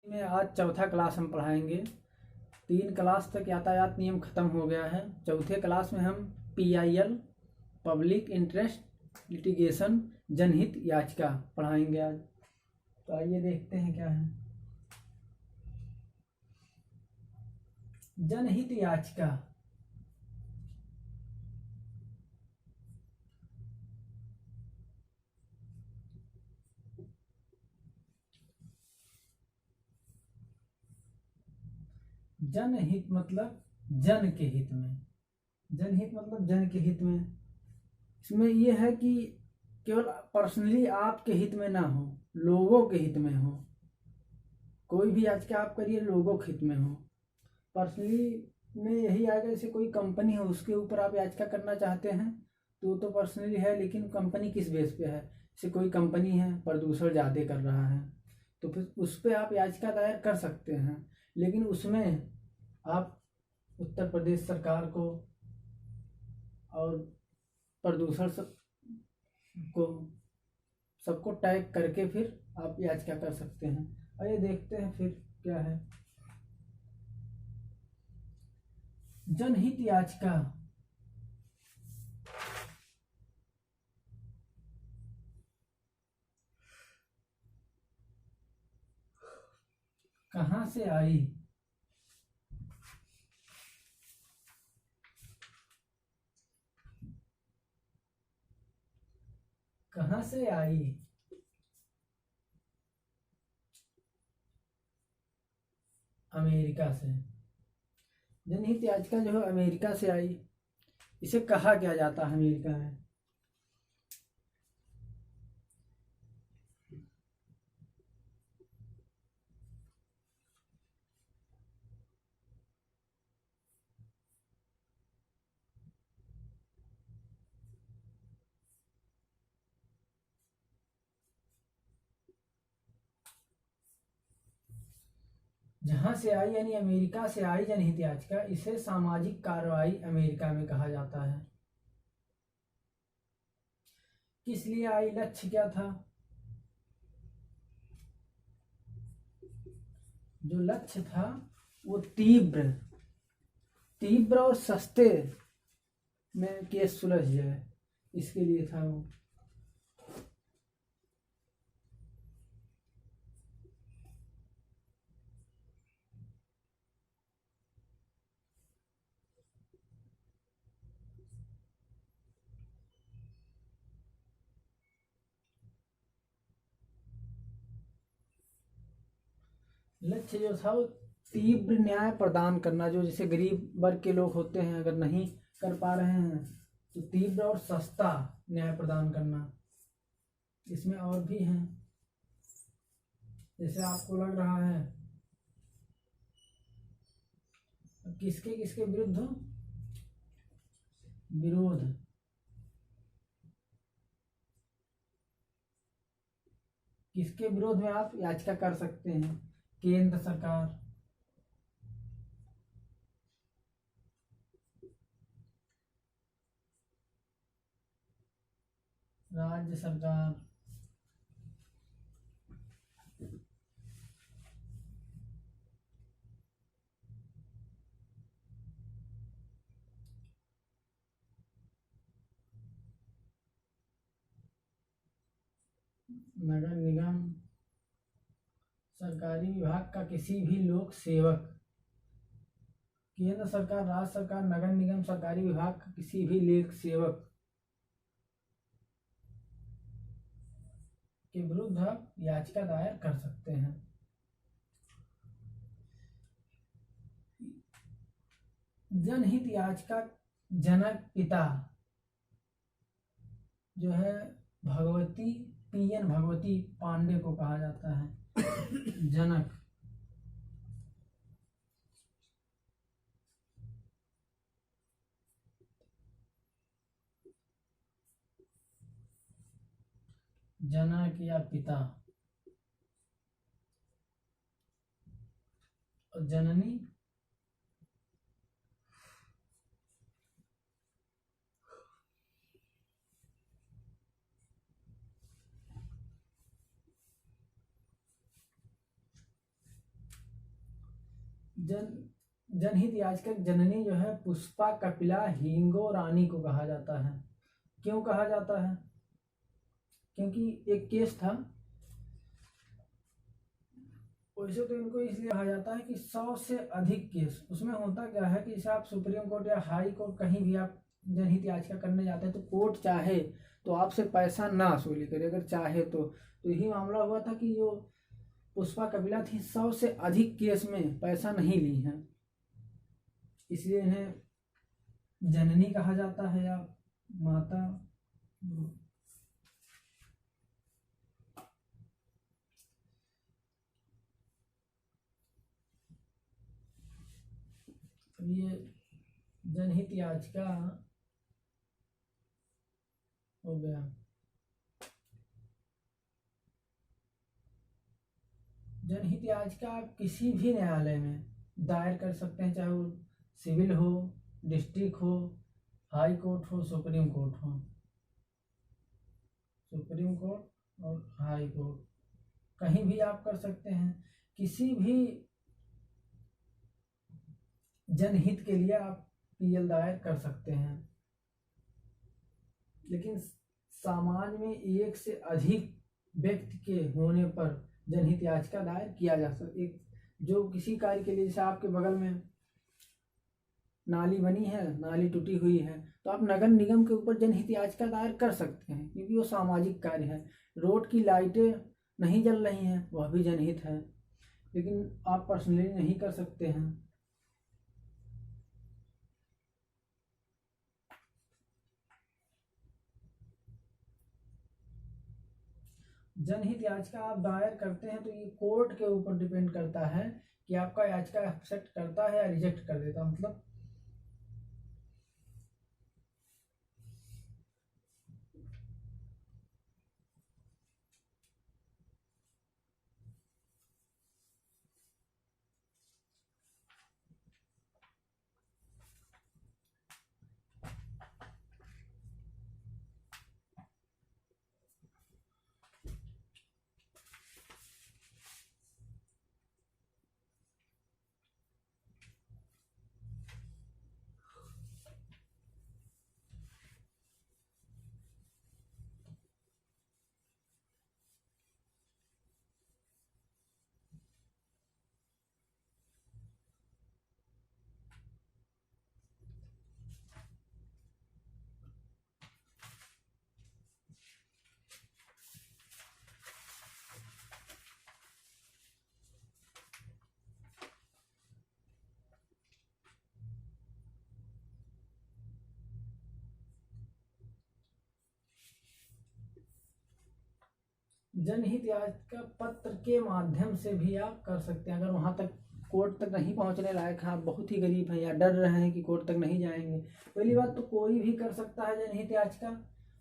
में आज चौथा क्लास हम पढ़ाएंगे। 3 क्लास तक यातायात नियम खत्म हो गया है। चौथे क्लास में हम PIL पब्लिक इंटरेस्ट लिटिगेशन जनहित याचिका पढ़ाएंगे आज। तो आइए देखते हैं क्या है। जनहित याचिका जनहित मतलब जन के हित में, जनहित मतलब जन के हित में। इसमें यह है कि केवल पर्सनली आपके हित में ना हो, लोगों के हित में हो। कोई भी याचिका आप करिए लोगों के हित में हो। पर्सनली में यही आएगा, जैसे कोई कंपनी है उसके ऊपर आप याचिका करना चाहते हैं तो पर्सनली है, लेकिन कंपनी किस बेस पे है। जैसे कोई कंपनी है प्रदूषण ज़्यादा कर रहा है तो फिर उस पर आप याचिका दायर कर सकते हैं, लेकिन उसमें आप उत्तर प्रदेश सरकार को और प्रदूषण को सबको टैग करके फिर आप याचिका कर सकते हैं। आइए देखते हैं फिर क्या है। जनहित याचिका कहाँ से आई? कहाँ से आई? अमेरिका से। जनहित याचिका जो है अमेरिका से आई। इसे कहा क्या जाता है अमेरिका में? जहां से आई यानी अमेरिका से आई जनहित याचिका, इसे सामाजिक कार्रवाई अमेरिका में कहा जाता है। किस लिए आई? लक्ष्य क्या था? जो लक्ष्य था वो तीव्र और सस्ते में केस सुलझ जाए, इसके लिए था वो। लक्ष्य जो था वो तीव्र न्याय प्रदान करना, जो जैसे गरीब वर्ग के लोग होते हैं अगर नहीं कर पा रहे हैं तो तीव्र और सस्ता न्याय प्रदान करना। इसमें और भी हैं, जैसे आपको लग रहा है किसके किसके विरुद्ध विरोध, किसके विरोध में आप याचिका कर सकते हैं? केंद्र सरकार, राज्य सरकार, नगर निगम, सरकारी विभाग का किसी भी लोक सेवक। केंद्र सरकार, राज्य सरकार, नगर निगम, सरकारी विभाग का किसी भी लोक सेवक के विरुद्ध आप याचिका दायर कर सकते हैं। जनहित याचिका जनक पिता जो है भगवती PN भगवती पांडे को कहा जाता है जनक। जनक या पिता। और जननी जनहित याचिका जननी जो है पुष्पा कपिला हिंगो रानी को कहा जाता है। क्यों कहा जाता है? क्योंकि एक केस था, वैसे तो इनको इसलिए कहा जाता है कि 100 से अधिक केस, उसमें होता क्या है कि जैसे आप सुप्रीम कोर्ट या हाई कोर्ट कहीं भी आप जनहित याचिका करने जाते हैं तो कोर्ट चाहे तो आपसे पैसा ना वसूली करे, अगर चाहे तो यही मामला हुआ था कि जो पुष्पा कपिला थी 100 से अधिक केस में पैसा नहीं ली हैं, इसलिए इन्हें जननी कहा जाता है या माता। ये जनहित याचिका हो गया। जनहित याचिका आप किसी भी न्यायालय में दायर कर सकते हैं, चाहे वो सिविल हो, डिस्ट्रिक्ट हो, हाई कोर्ट हो, सुप्रीम कोर्ट हो। सुप्रीम कोर्ट और हाई कोर्ट कहीं भी आप कर सकते हैं। किसी भी जनहित के लिए आप पीएल दायर कर सकते हैं, लेकिन समाज में एक से अधिक व्यक्ति के होने पर जनहित याचिका दायर किया जा सकता। एक जो किसी कार्य के लिए, जैसे आपके बगल में नाली बनी है, नाली टूटी हुई है, तो आप नगर निगम के ऊपर जनहित याचिका दायर कर सकते हैं, क्योंकि वो सामाजिक कार्य है। रोड की लाइटें नहीं जल रही हैं, वह भी जनहित है, लेकिन आप पर्सनली नहीं कर सकते हैं। जनहित याचिका आप दायर करते हैं तो ये कोर्ट के ऊपर डिपेंड करता है कि आपका याचिका एक्सेप्ट करता है या रिजेक्ट कर देता। मतलब जनहित याचिका पत्र के माध्यम से भी आप कर सकते हैं। अगर वहां तक कोर्ट तक नहीं पहुंचने लायक हैं, आप बहुत ही गरीब हैं या डर रहे हैं कि कोर्ट तक नहीं जाएंगे, पहली बात तो कोई भी कर सकता है जनहित याचिका।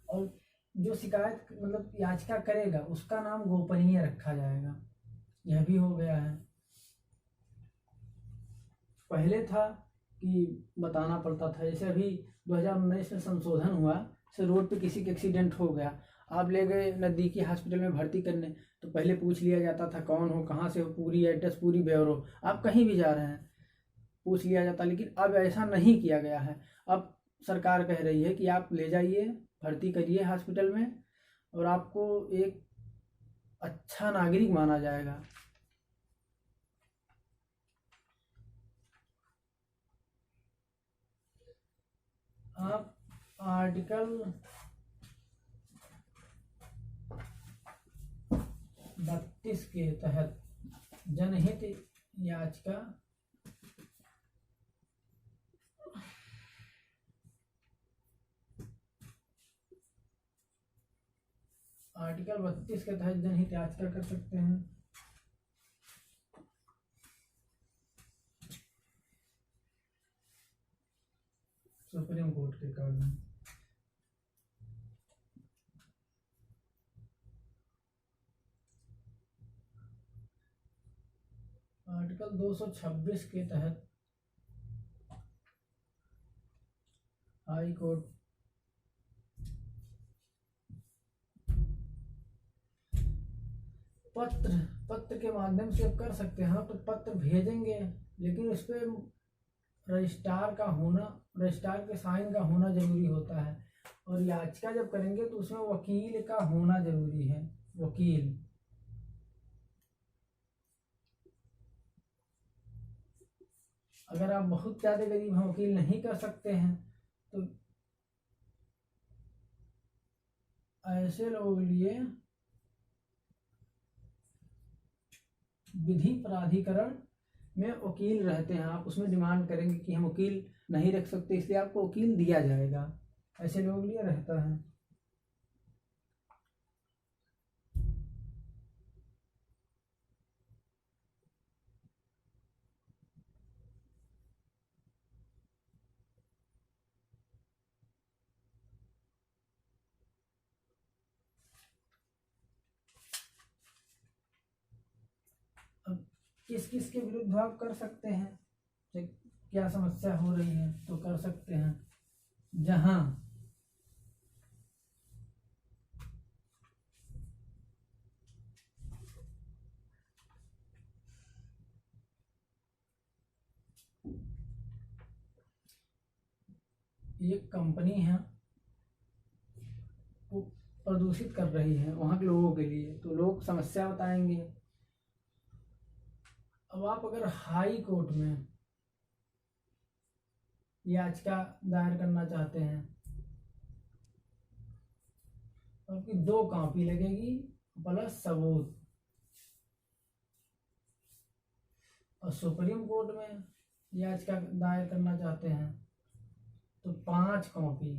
और जो शिकायत मतलब याचिका करेगा उसका नाम गोपनीय रखा जाएगा, यह भी हो गया है। पहले था कि बताना पड़ता था, जैसे अभी 2019 में संशोधन हुआ, जैसे रोड पे किसी का एक्सीडेंट हो गया, आप ले गए नज़दीकी हॉस्पिटल में भर्ती करने, तो पहले पूछ लिया जाता था कौन हो, कहाँ से हो, पूरी एड्रेस, पूरी ब्यौरो, आप कहीं भी जा रहे हैं पूछ लिया जाता। लेकिन अब ऐसा नहीं किया गया है। अब सरकार कह रही है कि आप ले जाइए, भर्ती करिए हॉस्पिटल में, और आपको एक अच्छा नागरिक माना जाएगा। आप आर्टिकल 32 के तहत जनहित याचिका आर्टिकल 32 के तहत जनहित याचिका कर सकते हैं। सुप्रीम कोर्ट के कारण आर्टिकल 226 के तहत हाई कोर्ट पत्र पत्र के माध्यम से आप कर सकते हैं। हाँ, तो पत्र भेजेंगे, लेकिन उस पर रजिस्ट्रार के साइन का होना जरूरी होता है। और याचिका जब करेंगे तो उसमें वकील का होना जरूरी है, वकील। अगर आप बहुत ज़्यादा गरीब हैं, वकील नहीं कर सकते हैं, तो ऐसे लोगों के लिए विधि प्राधिकरण में वकील रहते हैं। आप उसमें डिमांड करेंगे कि हम वकील नहीं रख सकते, इसलिए आपको वकील दिया जाएगा। ऐसे लोगों के लिए रहता है। अब किस किस के विरुद्ध आप कर सकते हैं, क्या समस्या हो रही है तो कर सकते हैं। जहां एक कंपनी है वो प्रदूषित कर रही है वहां के लोगों के लिए, तो लोग समस्या बताएंगे। अब आप अगर हाई कोर्ट में याचिका दायर करना चाहते हैं, तो आपकी 2 कॉपी लगेगी प्लस सबूत। और सुप्रीम कोर्ट में याचिका दायर करना चाहते हैं तो 5 कॉपी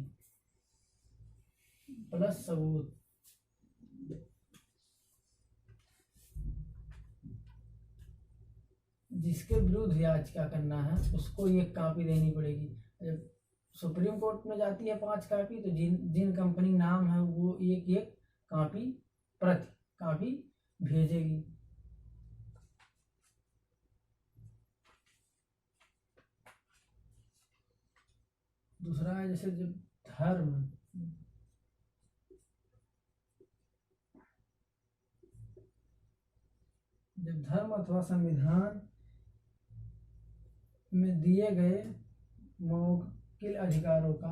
प्लस सबूत। जिसके विरुद्ध याचिका करना है उसको 1 कॉपी देनी पड़ेगी। जब सुप्रीम कोर्ट में जाती है 5 कॉपी, तो जिन कंपनी नाम है वो एक एक प्रति कॉपी भेजेगी। दूसरा है जैसे जब धर्म अथवा संविधान में दिए गए मौलिक अधिकारों का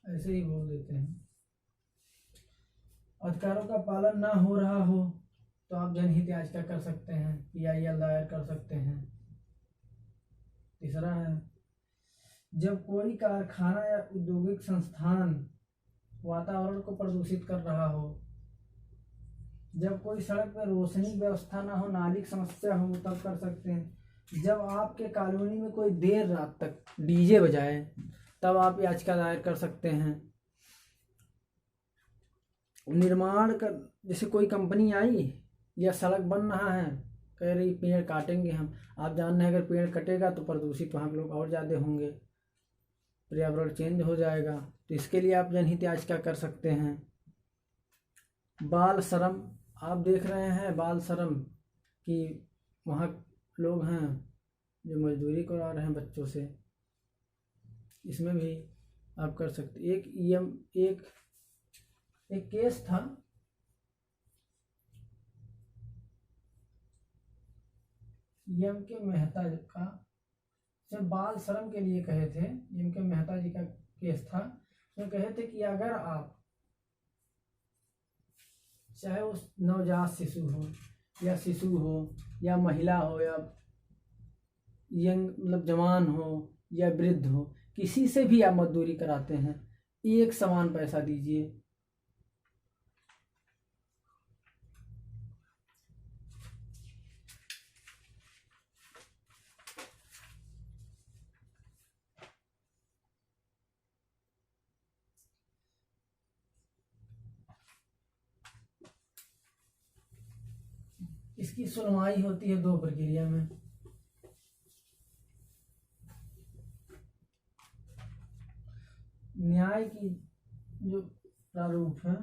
ऐसे ही बोल देते हैं, अधिकारों का पालन ना हो रहा हो तो आप जनहित याचिका कर सकते हैं, PIL दायर कर सकते हैं। तीसरा है जब कोई कारखाना या औद्योगिक संस्थान वातावरण को प्रदूषित कर रहा हो, जब कोई सड़क में रोशनी व्यवस्था ना हो, नाली की समस्या हो, तब कर सकते हैं। जब आपके कॉलोनी में कोई देर रात तक DJ बजाए, तब आप याचिका दायर कर सकते हैं। निर्माण कर जैसे कोई कंपनी आई या सड़क बन रहा है, कह रही पेड़ काटेंगे हम, आप जान रहे हैं अगर पेड़ कटेगा तो प्रदूषित वहाँ के लोग और ज़्यादा होंगे, पर्यावरण चेंज हो जाएगा, तो इसके लिए आप जनहित याचिका कर सकते हैं। बाल श्रम, आप देख रहे हैं बाल श्रम कि वहाँ लोग हैं जो मजदूरी करा रहे हैं बच्चों से, इसमें भी आप कर सकते। एक केस था, के मेहता का, जब बाल श्रम के लिए कहे थे, के मेहता जी का केस था, उसमें कहे थे कि अगर आप चाहे उस नवजात शिशु हो या महिला हो या यंग मतलब जवान हो या वृद्ध हो, किसी से भी आप मजदूरी कराते हैं, एक समान पैसा दीजिए। इसकी सुनवाई होती है 2 प्रक्रिया में। न्याय की जो प्रारूप है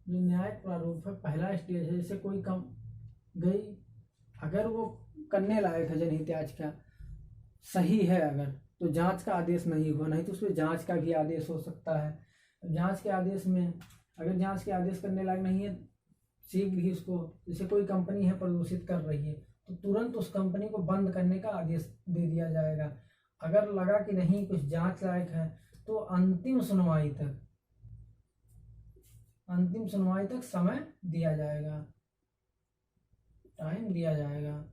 जो न्यायिक प्रारूप है, पहला स्टेज है। जैसे कोई कम गई, अगर वो करने लायक है जनहित याचिका, सही है अगर, तो जांच का आदेश नहीं हुआ, नहीं तो उसमें जांच का भी आदेश हो सकता है। जांच के आदेश में अगर जांच के आदेश करने लायक नहीं है, शीघ्र ही उसको, जैसे कोई कंपनी है प्रदूषित कर रही है, तो तुरंत उस कंपनी को बंद करने का आदेश दे दिया जाएगा। अगर लगा कि नहीं कुछ जांच लायक है, तो अंतिम सुनवाई तक समय दिया जाएगा, टाइम दिया जाएगा।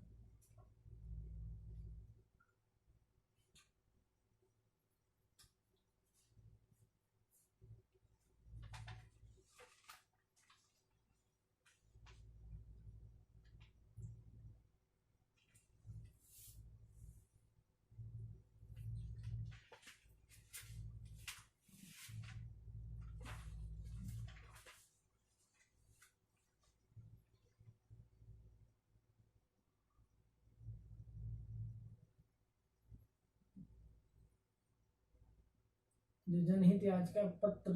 जो जनहित याचिका पत्र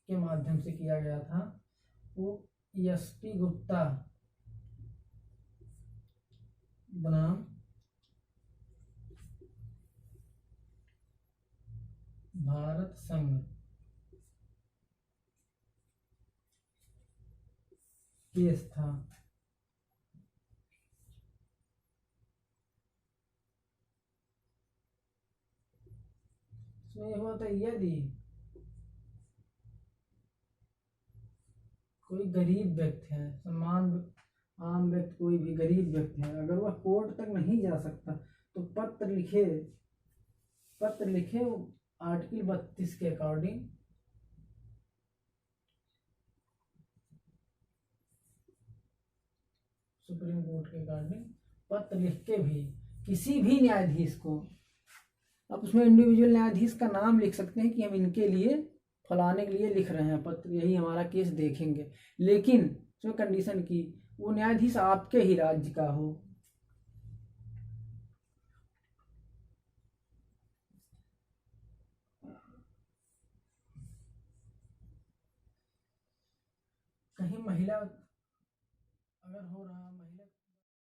के माध्यम से किया गया था, वो एसपी गुप्ता बनाम भारत संघ केस था। इसमें यह हुआ था, यदि कोई गरीब व्यक्ति है, सम्मान आम व्यक्ति, कोई भी गरीब व्यक्ति है, अगर वह कोर्ट तक नहीं जा सकता, तो पत्र लिखे आर्टिकल 32 के अकॉर्डिंग सुप्रीम कोर्ट के अकॉर्डिंग पत्र लिख के भी किसी भी न्यायाधीश को, आप उसमें इंडिविजुअल न्यायाधीश का नाम लिख सकते हैं कि हम इनके लिए, फलाने के लिए लिख रहे हैं पत्र, यही हमारा केस देखेंगे, लेकिन उसमें कंडीशन की वो न्यायाधीश आपके ही राज्य का हो। कहीं महिला अगर हो रहा